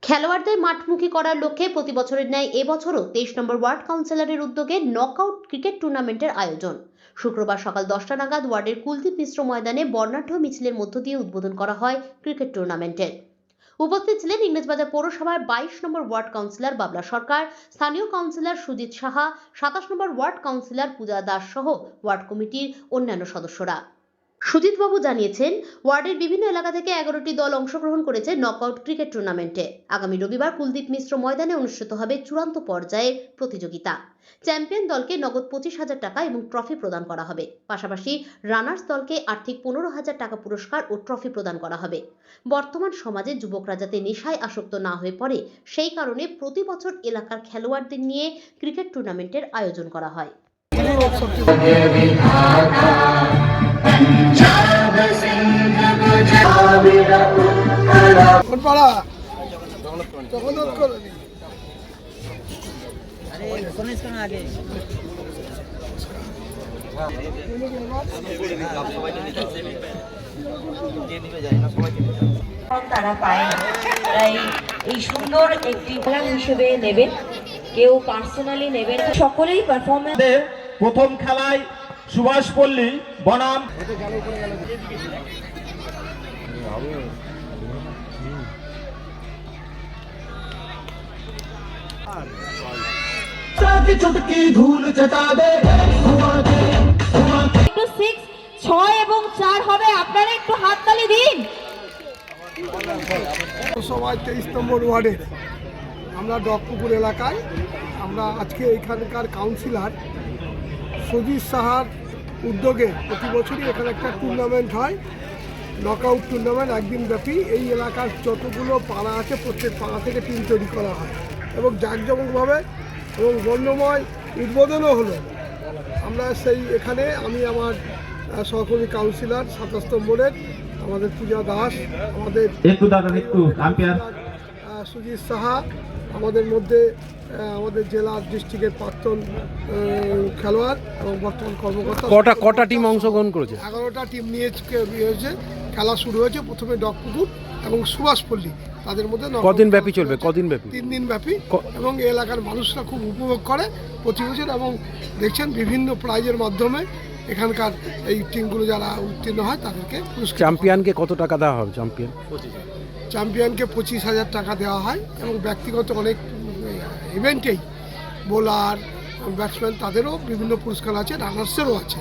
খেলোয়াড়দের মাঠমুখী করার লক্ষ্যে প্রতি বছরের ন্যায় এবছরও 23 নম্বর ওয়ার্ড কাউন্সিলরের উদ্যোগে নকআউট ক্রিকেট টুর্নামেন্টের আয়োজন। শুক্রবার সকাল 10টা নাগাদ ওয়ার্ডের কুলদীপ মিশ্র ময়দানে বর্ণাঢ্য মিছিলের মধ্য দিয়ে উদ্বোধন করা হয় ক্রিকেট টুর্নামেন্টের। উপস্থিত ছিলেন ইংরেজবাজার পৌরসভার 22 নম্বর ওয়ার্ড কাউন্সিলর বাবলা সরকার, স্থানীয় কাউন্সিলর সুজিত সাহা, 27 নম্বর ওয়ার্ড কাউন্সিলর পূজা দাস সহ ওয়ার্ড কমিটির অন্যান্য সদস্যরা। সুজিতবাবু জানিয়েছেন, ওয়ার্ডের বিভিন্ন এলাকা থেকে 11টি দল অংশগ্রহণ করেছে নকআউট ক্রিকেট টুর্নামেন্টে। আগামী রবিবার কুলদীপ মিশ্র ময়দানে অনুষ্ঠিত হবে চূড়ান্ত পর্যায়ের প্রতিযোগিতা। চ্যাম্পিয়ন দলকে নগদ 25,000 টাকা এবং ট্রফি প্রদান করা হবে। পাশাপাশি রানার্স দলকে আর্থিক 15,000 টাকা পুরস্কার ও ট্রফি প্রদান করা হবে। বর্তমান সমাজে যুবকরা যাতে নেশায় আসক্ত না হয়ে পড়ে, সেই কারণে প্রতি বছর এলাকার খেলোয়াড়দের নিয়ে ক্রিকেট টুর্নামেন্টের আয়োজন করা হয়। তারা পায় তাই এই সুন্দর একটি খেলা হিসেবে নেবেন, কেউ পার্সোনালি নেবেন, সকলেই পারফরমেন্স। প্রথম খেলায় সুভাষ পল্লী বনাম চুটকি ধুল চটাবে 6, 6 এবং 4 হবে। আপনারা একটু হাততালি দিন। সবাই 23 নম্বর ওয়ার্ডের আমরা ডকপুকুর এলাকায় আমরা আজকে এখানকার কাউন্সিলর সুজিত সাহার উদ্যোগে প্রতি বছরই এখানে একটা টুর্নামেন্ট হয়, নকআউট টুর্নামেন্ট, একদিন ব্যাপী। এই এলাকার যতগুলো পাড়া আছে প্রত্যেক পাড়া থেকে টিম তৈরি করা হয় এবং জাঁকজমকভাবে এবং বর্ণময় উদ্বোধনও হলো। আমরা সেই এখানে আমি আমার সহকর্মী কাউন্সিলর 27 নম্বরের আমাদের পূজা দাস, আমাদের সুজিত সাহা, আমাদের মধ্যে আমাদের জেলার ডিস্ট্রিক্টের প্রাক্তন খেলোয়াড় এবং বর্তমান কর্মকর্তা। কটা টিম অংশগ্রহণ করেছে? 11টা টিম নিয়ে হয়েছে। খেলা শুরু হয়েছে প্রথমে ডকপুকুর এবং সুভাষপল্লী, তাদের মধ্যে কদিন ব্যাপী চলবে? 3 দিন ব্যাপী এবং এই এলাকার মানুষরা খুব উপভোগ করে প্রতি বছর এবং দেখছেন বিভিন্ন প্রাইজের মাধ্যমে এখানকার এই টিমগুলো যারা উত্তীর্ণ হয় তাদেরকে চ্যাম্পিয়নকে কত টাকা দেওয়া হবে? চ্যাম্পিয়নকে 25,000 টাকা দেওয়া হয় এবং ব্যক্তিগত অনেক ইভেন্টেই বোলার, ব্যাটসম্যান তাদেরও বিভিন্ন পুরস্কার আছে, রানার্সেরও আছে।